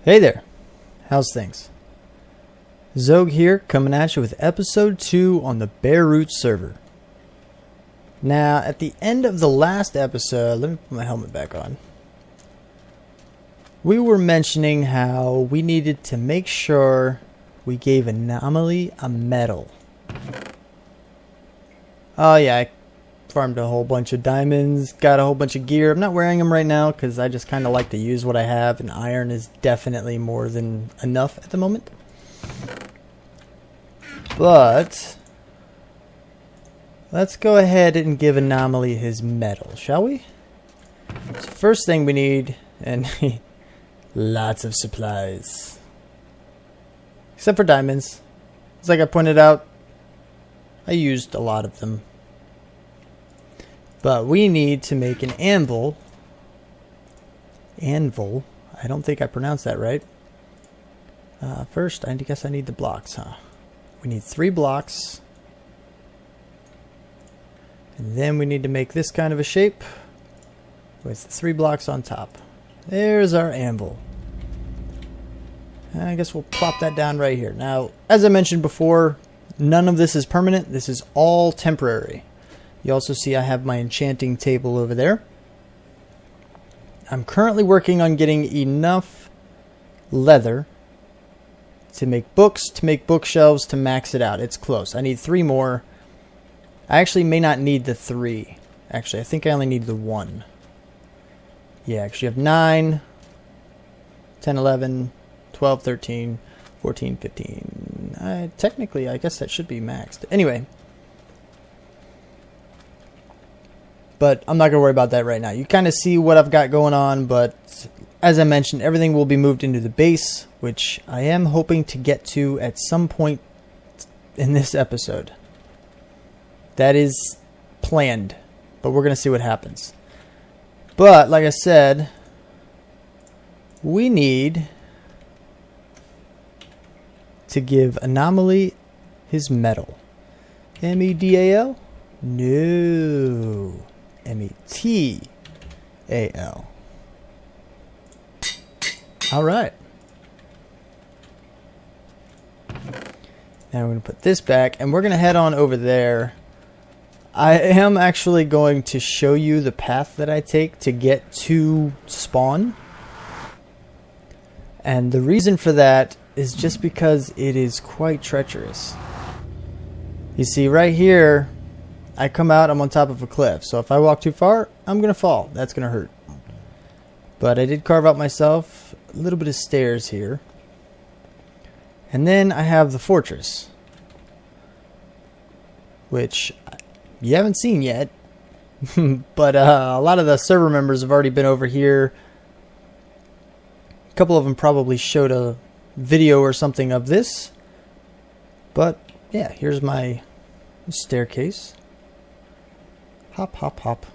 Hey there, how's things? Xogue here, coming at you with episode 2 on the Beirut server. Now, at the end of the last episode, let me put my helmet back on. We were mentioning how we needed to make sure we gave Anomaly a medal. Oh yeah, I farmed a whole bunch of diamonds, got a whole bunch of gear. I'm not wearing them right now because I just kind of like to use what I have, and iron is definitely more than enough at the moment. But let's go ahead and give Anomaly his medal, shall we? So first thing we need, and lots of supplies. Except for diamonds. It's like I pointed out, I used a lot of them. But we need to make an anvil. Anvil? I don't think I pronounced that right. First, I guess I need the blocks, huh? We need 3 blocks. And then we need to make this kind of a shape with 3 blocks on top. There's our anvil. I guess we'll plop that down right here. Now, as I mentioned before, none of this is permanent. This is all temporary. You also see I have my enchanting table over there. I'm currently working on getting enough leather to make books, to make bookshelves, to max it out. It's close. I need 3 more. I actually may not need the 3. Actually, I think I only need the 1. Yeah, actually you have 9, 10, 11, 12, 13, 14, 15. Technically, I guess that should be maxed. Anyway. But I'm not going to worry about that right now. You kind of see what I've got going on, but as I mentioned, everything will be moved into the base, which I am hoping to get to at some point in this episode. That is planned, but we're going to see what happens. But, like I said, we need to give Anomaly his medal. M-E-D-A-L? No. M-E-T-A-L. Alright. Now we're going to put this back, and we're going to head on over there. I am actually going to show you the path that I take to get to spawn. And the reason for that is just because it is quite treacherous. You see, right here, I come out, I'm on top of a cliff. So if I walk too far, I'm going to fall. That's going to hurt. But I did carve out myself a little bit of stairs here. And then I have the fortress, which you haven't seen yet. But a lot of the server members have already been over here. A couple of them probably showed a video or something of this. But yeah, here's my staircase. Hop, hop, hop.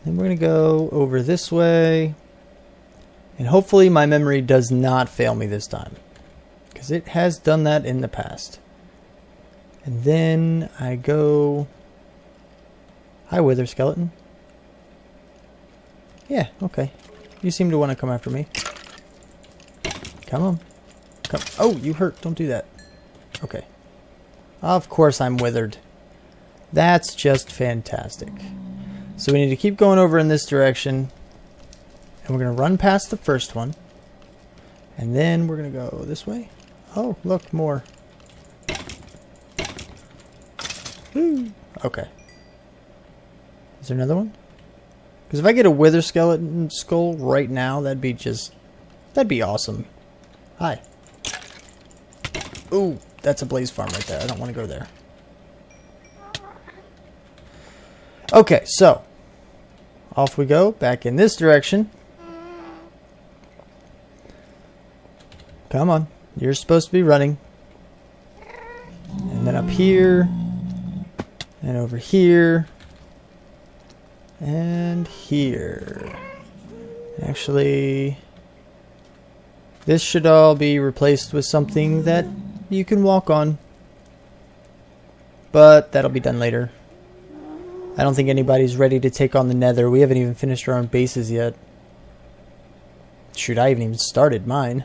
And we're going to go over this way. And hopefully my memory does not fail me this time, because it has done that in the past. And then I go... Hi, Wither Skeleton. Yeah, okay. You seem to want to come after me. Come on. Come. Oh, you hurt. Don't do that. Okay. Of course I'm withered. That's just fantastic. So we need to keep going over in this direction. And we're going to run past the first one. And then we're going to go this way. Oh, look, more. Woo. Okay. Is there another one? Because if I get a wither skeleton skull right now, that'd be awesome. Hi. Ooh, that's a blaze farm right there. I don't want to go there. Okay, so off we go, back in this direction. Come on, you're supposed to be running. And then up here, and over here, and here. Actually, this should all be replaced with something that you can walk on. But that'll be done later. I don't think anybody's ready to take on the Nether. We haven't even finished our own bases yet. Shoot, I haven't even started mine.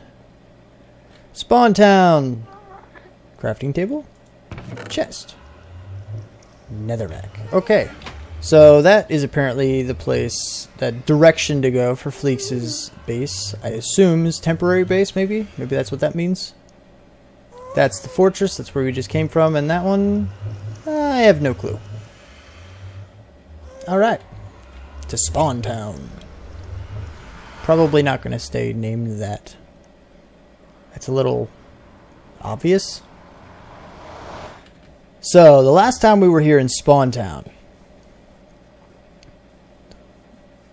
Spawn town. Crafting table. Chest. Netherrack. Okay. So that is apparently the place, that direction to go for Fleeks's base. I assume is temporary base, maybe? Maybe that's what that means. That's the fortress. That's where we just came from. And that one, I have no clue. Alright. To Spawn Town. Probably not going to stay named that. That's a little obvious. So, the last time we were here in Spawn Town,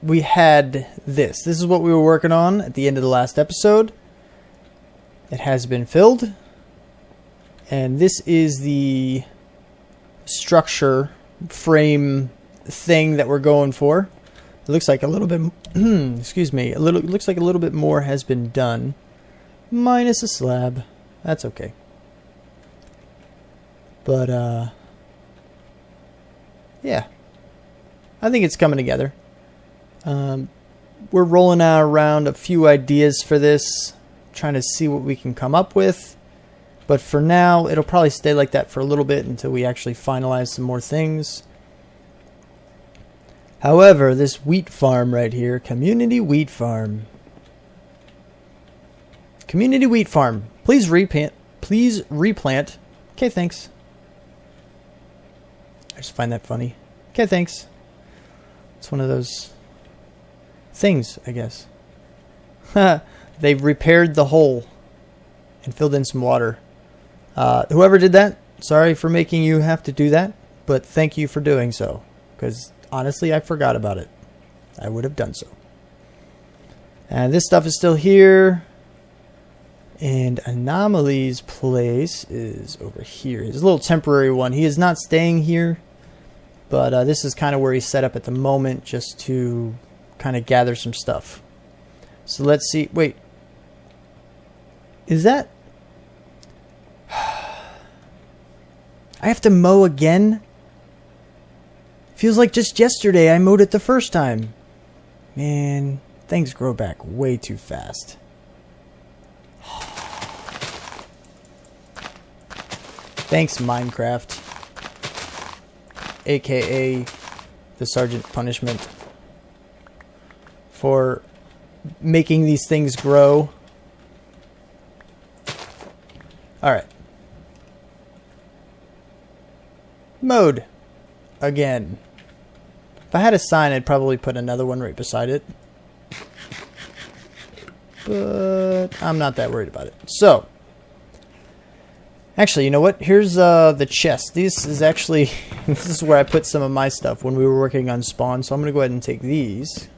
we had this. This is what we were working on at the end of the last episode. It has been filled. And this is the structure frame thing that we're going for. It looks like a little bit excuse me, it looks like a little bit more has been done, minus a slab. That's okay. But yeah, I think it's coming together. We're rolling out around a few ideas for this, trying to see what we can come up with. But for now, it'll probably stay like that for a little bit until we actually finalize some more things. However, this wheat farm right here, community wheat farm. Community wheat farm. Please replant. Please replant. Okay, thanks. I just find that funny. Okay, thanks. It's one of those things, I guess. They've repaired the hole and filled in some water. Whoever did that, sorry for making you have to do that, but thank you for doing so, because honestly I forgot about it. I would have done so. And this stuff is still here, and Anomaly's place is over here. His little temporary one. He is not staying here, but this is kind of where he's set up at the moment, just to kind of gather some stuff. So let's see. Wait, is that... I have to mow again? Feels like just yesterday I mowed it the first time. Man, things grow back way too fast. Thanks, Minecraft. AKA the Sergeant Punishment. For making these things grow. Alright. Mode. Again. If I had a sign, I'd probably put another one right beside it. But I'm not that worried about it. So. Actually, you know what? Here's the chest. This is actually... this is where I put some of my stuff when we were working on spawn. So I'm going to go ahead and take these.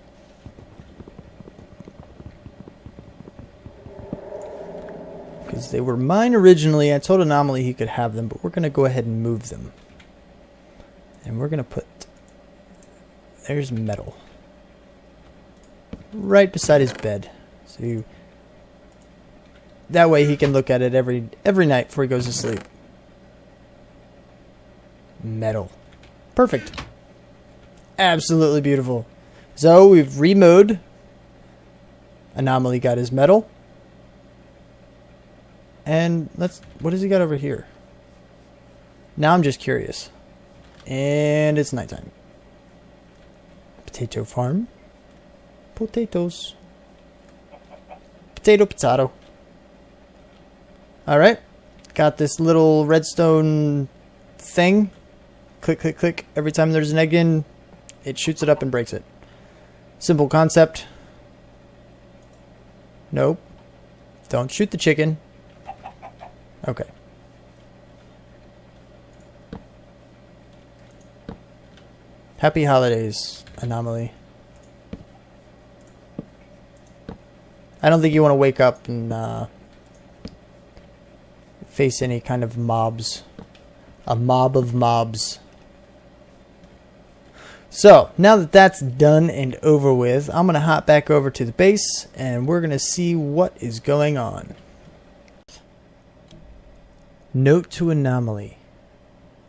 Because they were mine originally. I told Anomaly he could have them, but we're going to go ahead and move them. And we're going to put... there's metal. Right beside his bed. So that way he can look at it every night before he goes to sleep. Metal. Perfect. Absolutely beautiful. So we've remowed. Anomaly got his metal. And what has he got over here? Now I'm just curious. And it's nighttime. Potato farm. Potatoes. Potato, potato. Alright. Got this little redstone thing. Click, click, click. Every time there's an egg in, it shoots it up and breaks it. Simple concept. Nope. Don't shoot the chicken. Okay. Happy holidays, Anomaly. I don't think you want to wake up and face any kind of mobs. A mob of mobs. So, now that that's done and over with, I'm going to hop back over to the base and we're going to see what is going on. Note to Anomaly.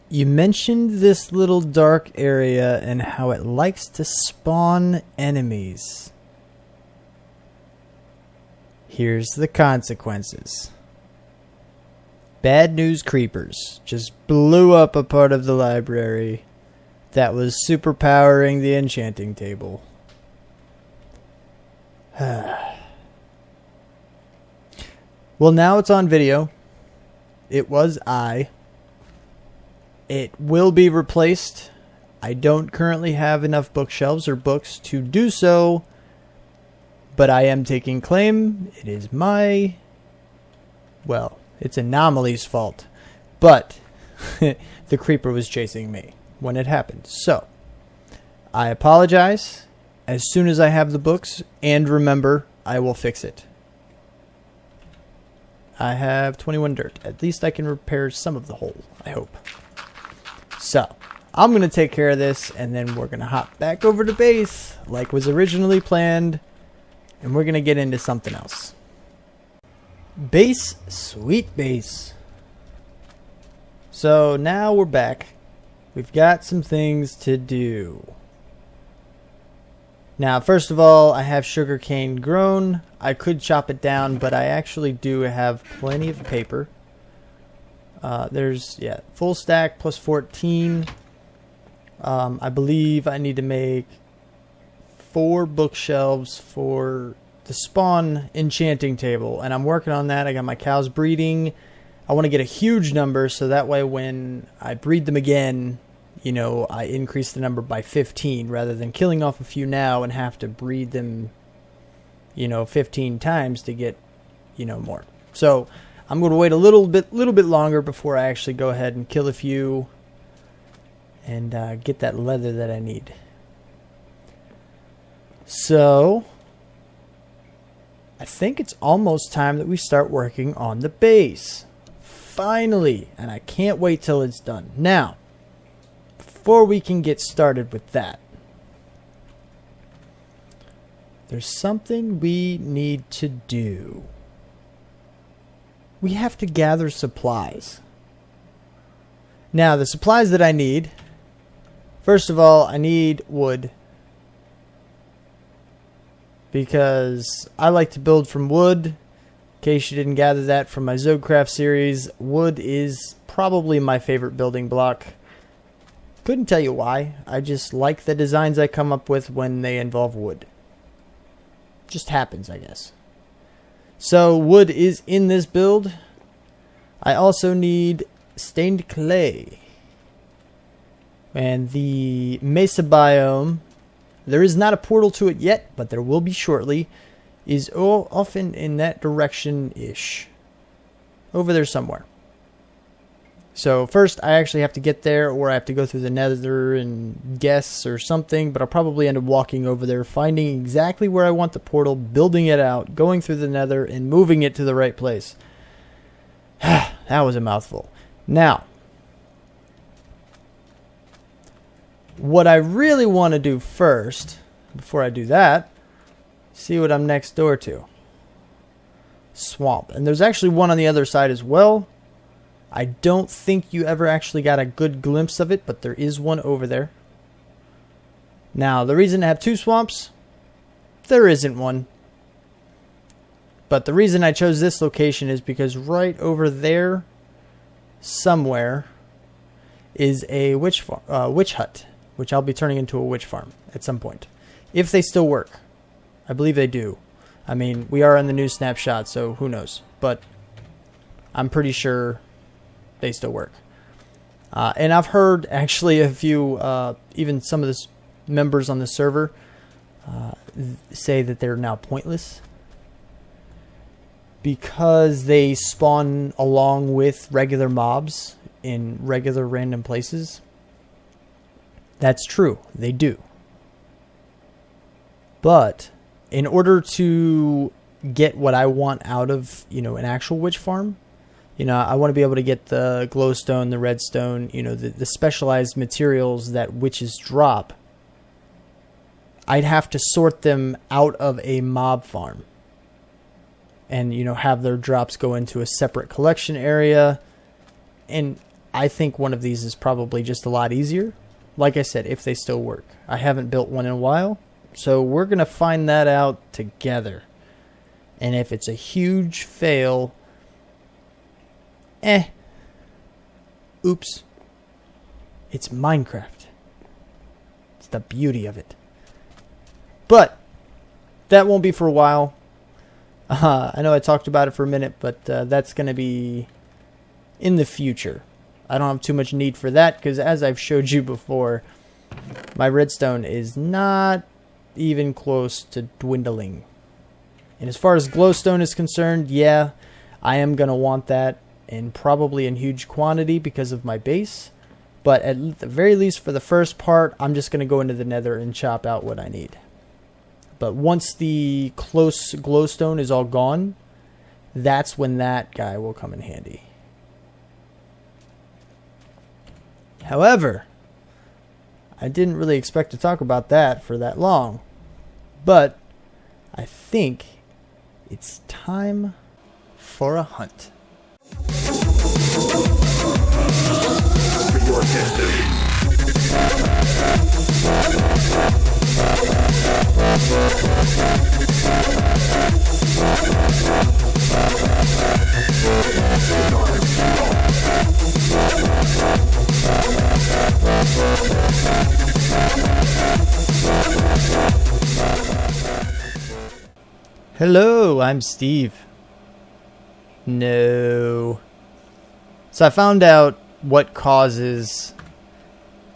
You mentioned this little dark area and how it likes to spawn enemies. Here's the consequences. Bad news creepers just blew up a part of the library that was superpowering the enchanting table. Well, now it's on video. It was I. It will be replaced. I don't currently have enough bookshelves or books to do so, but I am taking claim. It is my, well, it's Anomaly's fault, but the creeper was chasing me when it happened. So, I apologize. As soon as I have the books, and remember, I will fix it. I have 21 dirt. At least I can repair some of the hole, I hope. So, I'm going to take care of this, and then we're going to hop back over to base, like was originally planned, and we're going to get into something else. Base, sweet base. So, now we're back. We've got some things to do. Now, first of all, I have sugarcane grown. I could chop it down, but I actually do have plenty of paper. There's, full stack plus 14. I believe I need to make 4 bookshelves for the spawn enchanting table, and I'm working on that. I got my cows breeding. I want to get a huge number, so that way when I breed them again, you know, I increase the number by 15 rather than killing off a few now and have to breed them, you know, 15 times to get, you know, more. So I'm going to wait a little bit longer before I actually go ahead and kill a few and get that leather that I need. So I think it's almost time that we start working on the base. Finally, and I can't wait till it's done. Now, before we can get started with that, there's something we need to do. We have to gather supplies. Now, the supplies that I need, first of all, I need wood, because I like to build from wood. In case you didn't gather that from my XOGUIVERSE series, wood is probably my favorite building block. Couldn't tell you why. I just like the designs I come up with when they involve wood. Just happens, I guess. So wood is in this build. I also need stained clay. And the mesa biome, there is not a portal to it yet, but there will be shortly, is often in that direction-ish. Over there somewhere. So first I actually have to get there, or I have to go through the nether and guess or something, but I'll probably end up walking over there, finding exactly where I want the portal, building it out, going through the nether, and moving it to the right place. That was a mouthful. Now, what I really want to do first, before I do that, see what I'm next door to. Swamp. And there's actually one on the other side as well. I don't think you ever actually got a good glimpse of it, but there is one over there. Now, the reason to have 2 swamps, there isn't one. But the reason I chose this location is because right over there, somewhere, is a witch hut, which I'll be turning into a witch farm at some point. If they still work. I believe they do. I mean, we are in the new snapshot, so who knows. But I'm pretty sure they still work. And I've heard actually a few, even some of the members on the server say that they're now pointless because they spawn along with regular mobs in regular random places. That's true. They do. But in order to get what I want out of, you know, an actual witch farm, you know, I want to be able to get the glowstone, the redstone, you know, the specialized materials that witches drop. I'd have to sort them out of a mob farm. And, you know, have their drops go into a separate collection area. And I think one of these is probably just a lot easier. Like I said, if they still work. I haven't built one in a while. So we're going to find that out together. And if it's a huge fail, oops. It's Minecraft. It's the beauty of it. But that won't be for a while. I know I talked about it for a minute, but that's going to be in the future. I don't have too much need for that because, as I've showed you before, my redstone is not even close to dwindling. And as far as glowstone is concerned, yeah, I am going to want that, and probably in huge quantity because of my base. But at the very least, for the first part, I'm just going to go into the nether and chop out what I need. But once the close glowstone is all gone, that's when that guy will come in handy. However, I didn't really expect to talk about that for that long. But I think it's time for a hunt. For your destiny. Hello, I'm Steve. No. So I found out what causes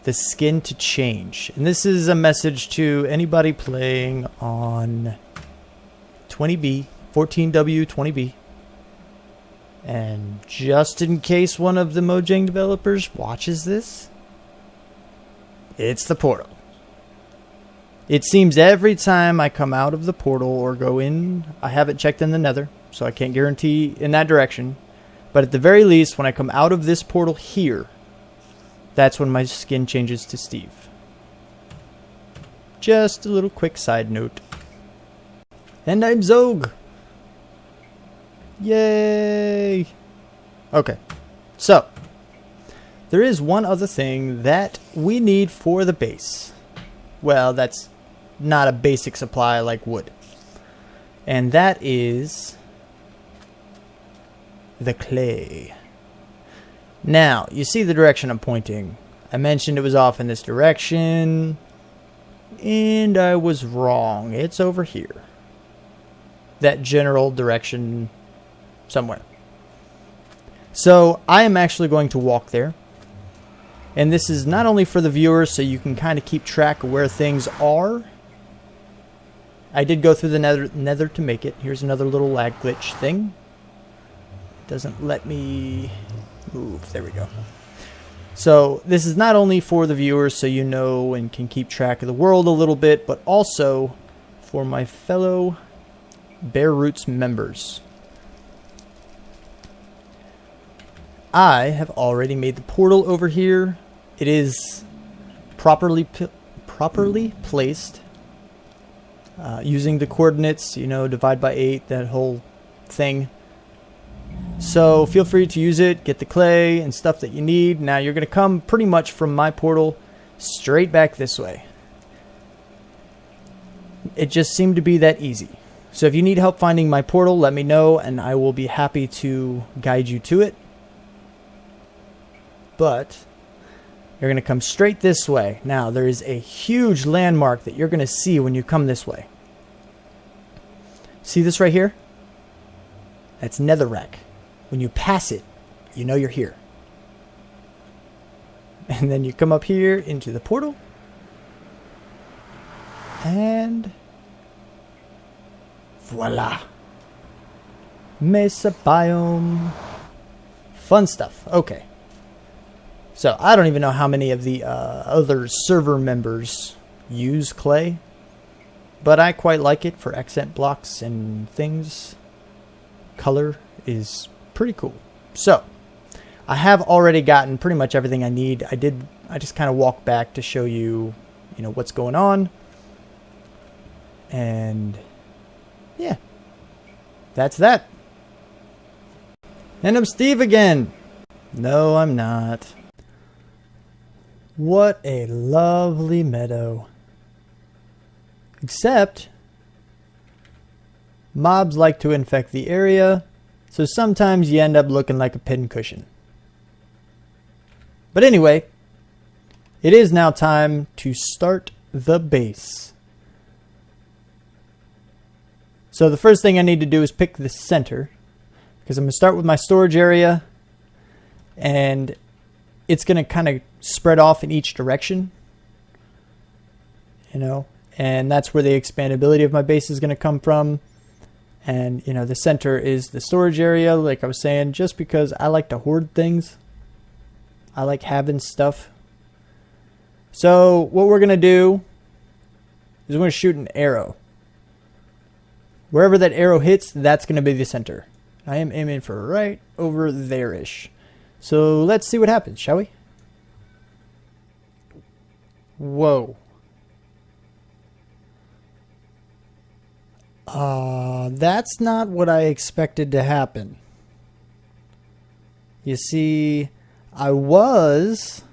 the skin to change. And this is a message to anybody playing on 20B, 14W, 20B. And just in case one of the Mojang developers watches this, it's the portal. It seems every time I come out of the portal or go in, I haven't checked in the nether, so I can't guarantee in that direction. But at the very least, when I come out of this portal here, that's when my skin changes to Steve. Just a little quick side note. And I'm Xogue. Yay! Okay, so there is one other thing that we need for the base. Well, that's not a basic supply like wood. And that is the clay. Now, you see the direction I'm pointing. I mentioned it was off in this direction, and I was wrong. It's over here. That general direction somewhere. So, I am actually going to walk there. And this is not only for the viewers, so you can kind of keep track of where things are. I did go through the nether to make it. Here's another little lag glitch thing. Doesn't let me move. There we go. So this is not only for the viewers, so you know and can keep track of the world a little bit, but also for my fellow Bare Roots members. I have already made the portal over here. It is properly placed using the coordinates, you know, divide by 8, that whole thing. So feel free to use it, get the clay and stuff that you need. Now you're going to come pretty much from my portal straight back this way. It just seemed to be that easy. So if you need help finding my portal, let me know and I will be happy to guide you to it. But you're going to come straight this way. Now, there is a huge landmark that you're going to see when you come this way. See this right here? That's netherrack. When you pass it, you know you're here. And then you come up here into the portal. And voila. Mesa biome. Fun stuff. Okay. So, I don't even know how many of the other server members use clay. But I quite like it for accent blocks and things. Color is pretty cool. So, I have already gotten pretty much everything I need. I just kind of walked back to show you, what's going on. And, yeah. That's that. And I'm Steve again. No, I'm not. What a lovely meadow. Except Mobs like to infect the area, so sometimes you end up looking like a pincushion. But anyway, it is now time to start the base. So the first thing I need to do is pick the center, because I'm going to start with my storage area, and it's going to kind of spread off in each direction, you know, and that's where the expandability of my base is going to come from. And, you know, the center is the storage area, like I was saying, just because I like to hoard things. I like having stuff. So what we're going to do is we're going to shoot an arrow. Wherever that arrow hits, that's going to be the center. I am aiming for right over there-ish. So let's see what happens, shall we? Whoa. That's not what I expected to happen. You see, I was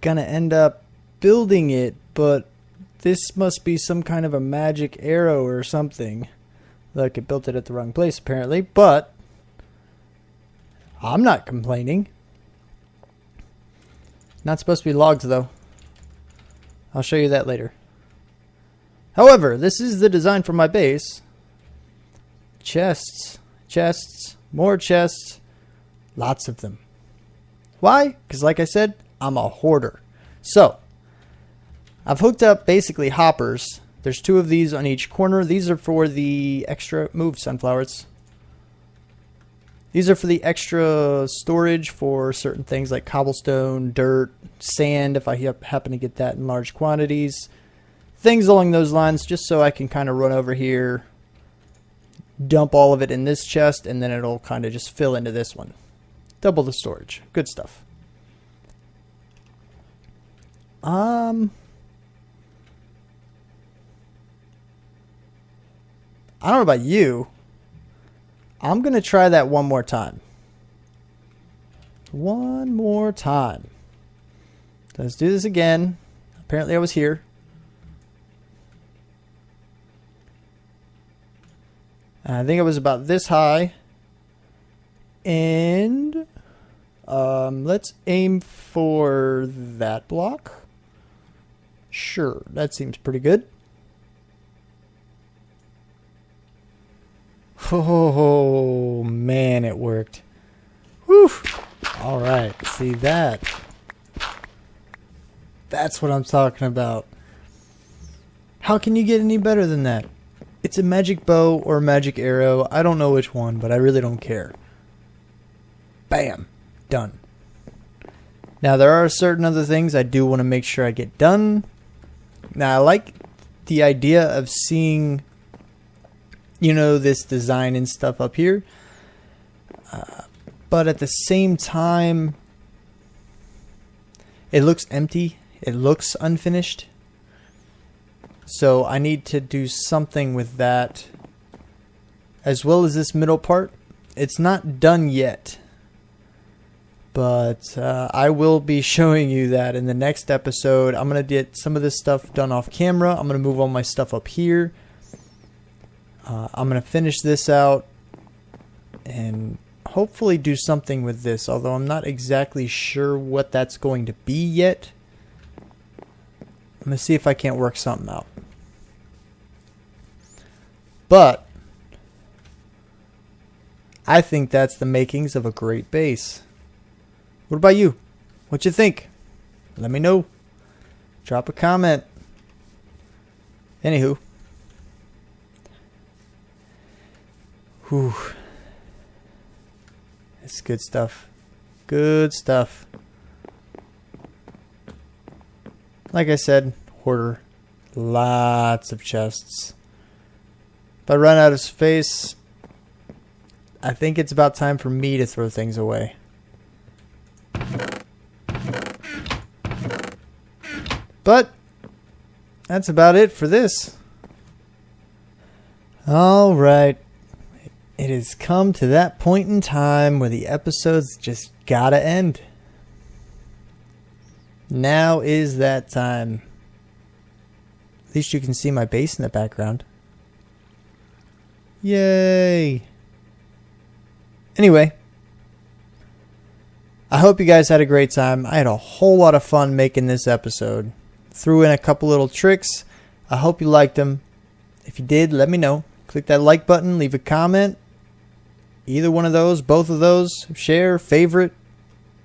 gonna end up building it, but this must be some kind of a magic arrow or something. Look, it built it at the wrong place apparently, but I'm not complaining. Not supposed to be logs though. I'll show you that later. However, this is the design for my base. Chests, chests, more chests, lots of them. Why? Because like I said, I'm a hoarder. So, I've hooked up basically hoppers. There's 2 of these on each corner. These are for the extra, move sunflowers. These are for the extra storage for certain things like cobblestone, dirt, sand, if I happen to get that in large quantities. Things along those lines, just so I can kind of run over here, dump all of it in this chest, and then it'll kind of just fill into this one. Double the storage. Good stuff. I don't know about you. I'm going to try that one more time. One more time. Let's do this again. Apparently I was here. I think it was about this high. And let's aim for that block. Sure, that seems pretty good. Oh man, it worked. Whew. All right, see that? That's what I'm talking about. How can you get any better than that? It's a magic bow or a magic arrow. I don't know which one, but I really don't care. Bam. Done. Now, there are certain other things I do want to make sure I get done. Now, I like the idea of seeing, you know, this design and stuff up here. But at the same time, it looks empty. It looks unfinished. So I need to do something with that, as well as this middle part. It's not done yet, but I will be showing you that in the next episode. I'm going to get some of this stuff done off camera. I'm going to move all my stuff up here. I'm going to finish this out and hopefully do something with this, although I'm not exactly sure what that's going to be yet. I'm going to see if I can't work something out. But I think that's the makings of a great base. What about you? What you think? Let me know. Drop a comment. Anywho. Whew. It's good stuff. Good stuff. Like I said, hoarder. Lots of chests. If I run out of space, I think it's about time for me to throw things away. But that's about it for this. Alright. It has come to that point in time where the episode's just gotta end. Now is that time. At least you can see my base in the background. Yay! Anyway, I hope you guys had a great time. I had a whole lot of fun making this episode. Threw in a couple little tricks. I hope you liked them. If you did, let me know. Click that like button, leave a comment. Either one of those, both of those. Share, favorite,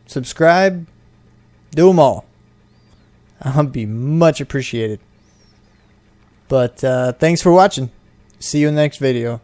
subscribe. Do them all. I'll be much appreciated. But thanks for watching. See you in the next video.